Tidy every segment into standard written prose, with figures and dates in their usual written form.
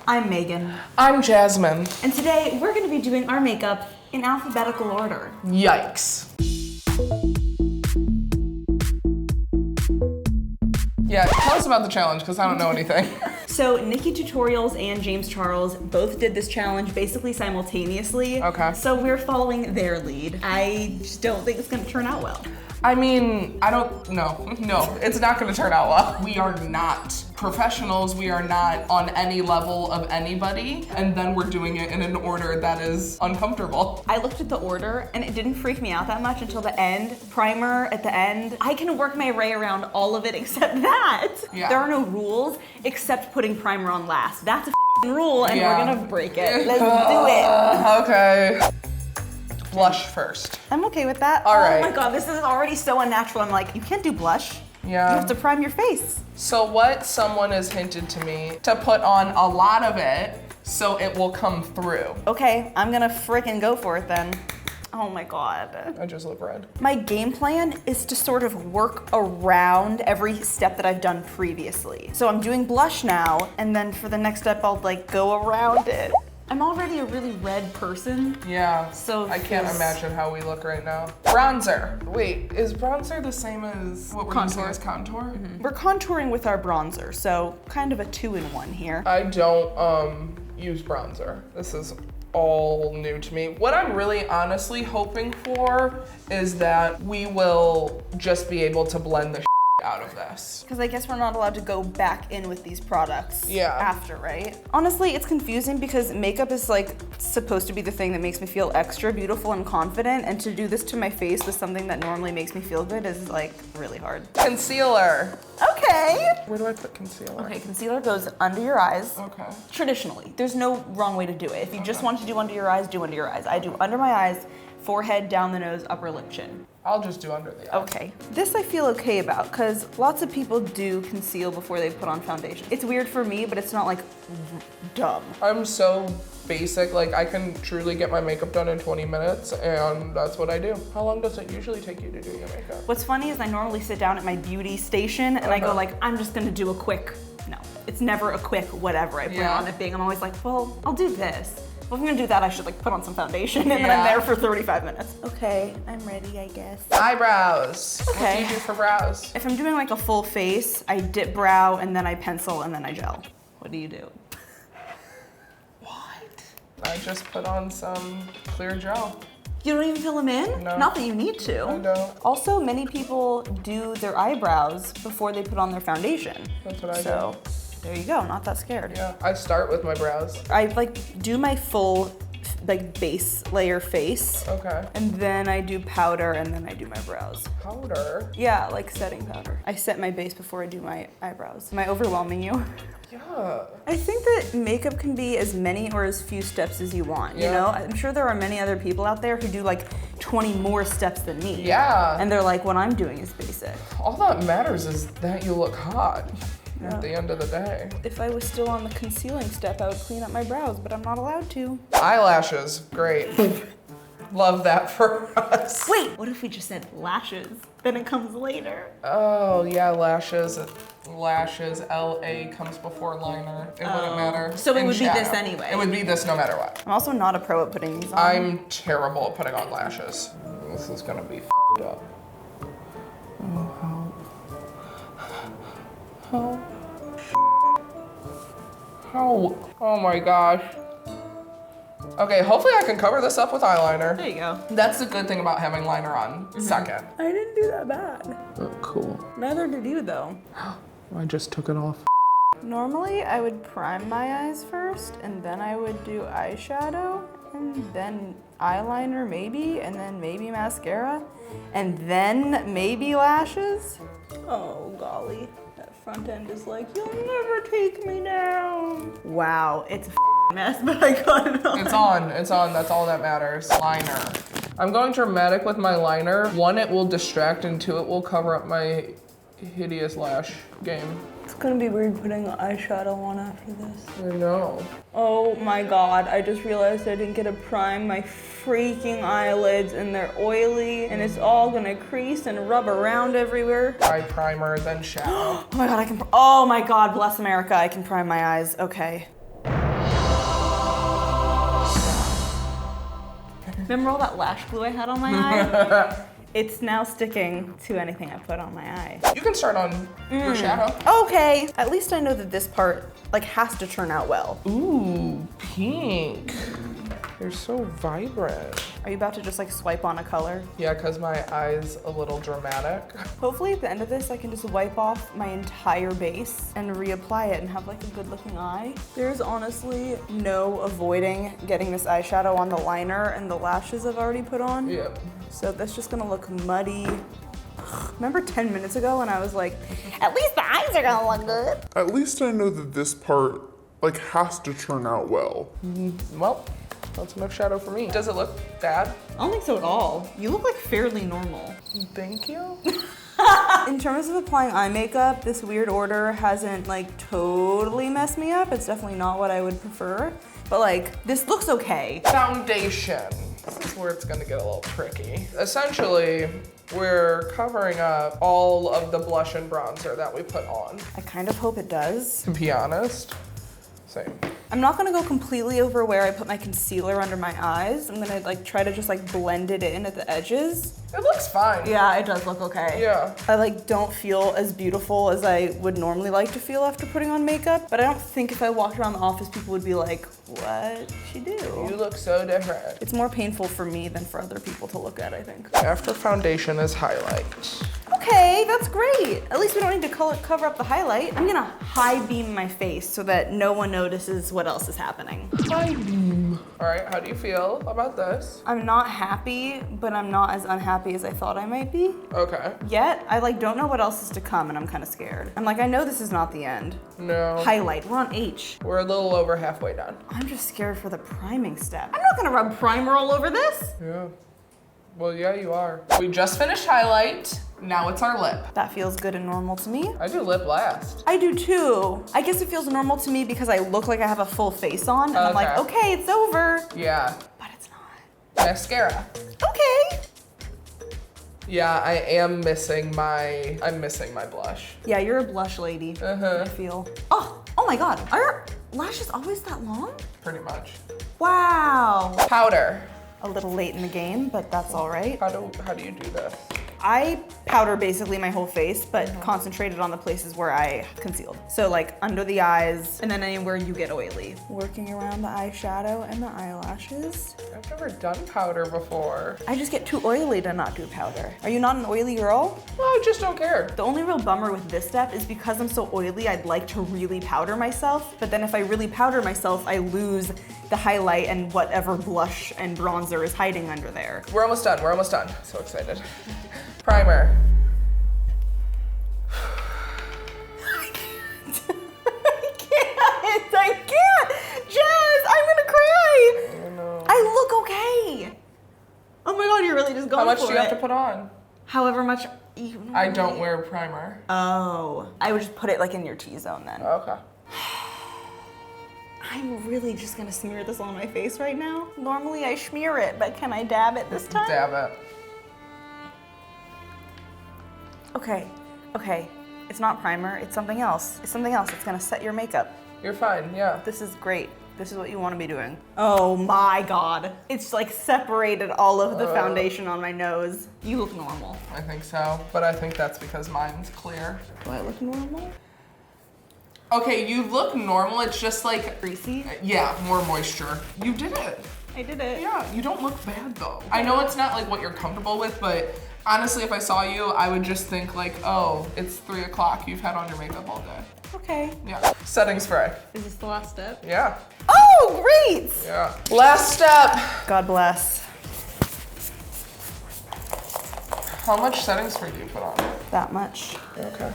I'm Megan. I'm Jasmine. And today we're going to be doing our makeup in alphabetical order. Yikes. Yeah, tell us about the challenge, because I don't know anything. So Nikki Tutorials and James Charles both did this challenge basically simultaneously. Okay. So we're following their lead. I just don't think it's going to turn out well. I mean, no, it's not gonna turn out well. We are not professionals, we are not on any level of anybody, and then we're doing it in an order that is uncomfortable. I looked at the order and it didn't freak me out that much until the end. Primer at the end. I can work my way around all of it except that. Yeah. There are no rules except putting primer on last. That's a rule and we're gonna break it. Let's do it. Okay. Blush first. I'm okay with that. All right. Oh my god, this is already so unnatural. I'm like, you can't do blush. Yeah. You have to prime your face. So what someone has hinted to me, to put on a lot of it so it will come through. Okay, I'm gonna frickin' go for it then. Oh my god. I just look red. My game plan is to sort of work around every step that I've done previously. So I'm doing blush now, and then for the next step, I'll like go around it. I'm already a really red person. Yeah, so I can't imagine how we look right now. Bronzer. Wait, is bronzer the same as what we're using as contour? Mm-hmm. We're contouring with our bronzer, so kind of a 2-in-1 here. I don't use bronzer. This is all new to me. What I'm really honestly hoping for is that we will just be able to blend the out of this. Because I guess we're not allowed to go back in with these products after, right? Honestly, it's confusing because makeup is like supposed to be the thing that makes me feel extra beautiful and confident, and to do this to my face with something that normally makes me feel good is like really hard. Concealer. Okay. Where do I put concealer? Okay, concealer goes under your eyes. Okay. Traditionally, there's no wrong way to do it. If you just want to do under your eyes, do under your eyes. I do under my eyes, forehead, down the nose, upper lip, chin. I'll just do under the eye. Okay. This I feel okay about because lots of people do conceal before they put on foundation. It's weird for me, but it's not like dumb. I'm so basic, like I can truly get my makeup done in 20 minutes and that's what I do. How long does it usually take you to do your makeup? What's funny is I normally sit down at my beauty station and I go like, I'm just gonna do a quick, no. It's never a quick whatever I put on a thing. I'm always like, well, I'll do this. Well, if I'm gonna do that, I should like put on some foundation and then I'm there for 35 minutes. Okay, I'm ready, I guess. Eyebrows. Okay. What do you do for brows? If I'm doing like a full face, I dip brow and then I pencil and then I gel. What do you do? What? I just put on some clear gel. You don't even fill them in? No. Not that you need to. I don't. Also, many people do their eyebrows before they put on their foundation. That's what I do. So, there you go, not that scared. Yeah, I start with my brows. I like do my full like base layer face. Okay. And then I do powder and then I do my brows. Powder? Yeah, like setting powder. I set my base before I do my eyebrows. Am I overwhelming you? Yeah. I think that makeup can be as many or as few steps as you want, you know? I'm sure there are many other people out there who do like 20 more steps than me. Yeah. And they're like, what I'm doing is basic. All that matters is that you look hot at the end of the day. If I was still on the concealing step, I would clean up my brows, but I'm not allowed to. Eyelashes, great. Love that for us. Wait, what if we just said lashes? Then it comes later. Oh yeah, lashes. Lashes, L-A comes before liner. It wouldn't matter. So it would be this Shadow. anyway. It would be this no matter what. I'm also not a pro at putting these on. I'm terrible at putting on lashes. This is gonna be f***ed up. Oh my gosh. Okay, hopefully I can cover this up with eyeliner. There you go. That's the good thing about having liner on second. I didn't do that bad. Oh, cool. Neither did you though. I just took it off. Normally I would prime my eyes first and then I would do eyeshadow and then eyeliner maybe and then maybe mascara and then maybe lashes. Oh golly, that front end is like, you'll never take me down. Wow, it's a mess, but I got it on. It's on, that's all that matters. Liner. I'm going dramatic with my liner. One, it will distract, and two, it will cover up my hideous lash game. It's gonna be weird putting eyeshadow on after this. I know. Oh my god, I just realized I didn't get to prime my freaking eyelids and they're oily and it's all gonna crease and rub around everywhere. Eye primer, then shadow. Oh my god, oh my god, bless America, I can prime my eyes. Okay. Remember all that lash glue I had on my eye? It's now sticking to anything I put on my eye. You can start on your shadow. Okay, at least I know that this part like has to turn out well. Ooh, pink. You're so vibrant. Are you about to just like swipe on a color? Yeah, cause my eye's a little dramatic. Hopefully at the end of this, I can just wipe off my entire base and reapply it and have like a good looking eye. There's honestly no avoiding getting this eyeshadow on the liner and the lashes I've already put on. Yep. So that's just gonna look muddy. Remember 10 minutes ago when I was like, at least the eyes are gonna look good? At least I know that this part like has to turn out well. Well, that's enough shadow for me. Does it look bad? I don't think so at all. You look like fairly normal. Thank you. In terms of applying eye makeup, this weird order hasn't like totally messed me up. It's definitely not what I would prefer, but like this looks okay. Foundation. This is where it's gonna get a little tricky. Essentially, we're covering up all of the blush and bronzer that we put on. I kind of hope it does. To be honest, same. I'm not gonna go completely over where I put my concealer under my eyes. I'm gonna like try to just like blend it in at the edges. It looks fine. Yeah, it does look okay. Yeah. I like don't feel as beautiful as I would normally like to feel after putting on makeup, but I don't think if I walked around the office, people would be like, what'd she do? You look so different. It's more painful for me than for other people to look at, I think. After foundation is highlight. Okay, that's great. At least we don't need to cover up the highlight. I'm gonna high beam my face so that no one notices what else is happening. High beam. All right, how do you feel about this? I'm not happy, but I'm not as unhappy as I thought I might be. Okay. Yet, I like don't know what else is to come and I'm kind of scared. I'm like, I know this is not the end. No. Highlight, we're on H. We're a little over halfway done. I'm just scared for the priming step. I'm not gonna rub primer all over this. Yeah. Well, yeah, you are. We just finished highlight. Now it's our lip. That feels good and normal to me. I do lip last. I do too. I guess it feels normal to me because I look like I have a full face on and I'm like, okay, it's over. Yeah. But it's not. Mascara. Okay. Yeah, I am missing I'm missing my blush. Yeah, you're a blush lady, I feel. Oh my God, are your lashes always that long? Pretty much. Wow. Powder. A little late in the game, but that's all right. How do you do this? I powder basically my whole face, but concentrated on the places where I concealed. So like under the eyes and then anywhere you get oily. Working around the eyeshadow and the eyelashes. I've never done powder before. I just get too oily to not do powder. Are you not an oily girl? Well, I just don't care. The only real bummer with this step is because I'm so oily, I'd like to really powder myself, but then if I really powder myself, I lose the highlight and whatever blush and bronzer is hiding under there. We're almost done, we're almost done. So excited. Primer. I can't! Jazz, I'm gonna cry! I know. I look okay! Oh my God, you're really just going for it. How much do you have to put on? However much I don't wear primer. Oh. I would just put it like in your T-zone then. Okay. I'm really just gonna smear this on my face right now. Normally I smear it, but can I dab it this time? Dab it. Okay. It's not primer, it's something else. It's something else that's gonna set your makeup. You're fine, yeah. This is great. This is what you want to be doing. Oh my God. It's like separated all of the foundation on my nose. You look normal. I think so, but I think that's because mine's clear. Do I look normal? Okay, you look normal, it's just like, Greasy? yeah, more moisture. You did it. I did it. Yeah, you don't look bad though. I know it's not like what you're comfortable with, but honestly, if I saw you, I would just think like, oh, it's 3 o'clock, you've had on your makeup all day. Okay. Yeah. Setting spray. Is this the last step? Yeah. Oh, great! Yeah. Last step. God bless. How much setting spray do you put on? That much. Okay.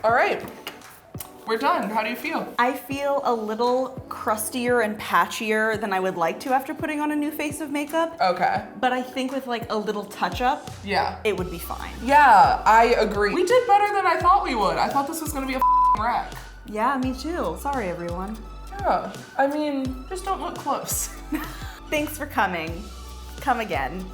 All right. We're done. How do you feel? I feel a little crustier and patchier than I would like to after putting on a new face of makeup. Okay. But I think with like a little touch up, Yeah. it would be fine. Yeah, I agree. We did better than I thought we would. I thought this was gonna be a wreck. Yeah, me too. Sorry, everyone. Yeah. I mean, just don't look close. Thanks for coming. Come again.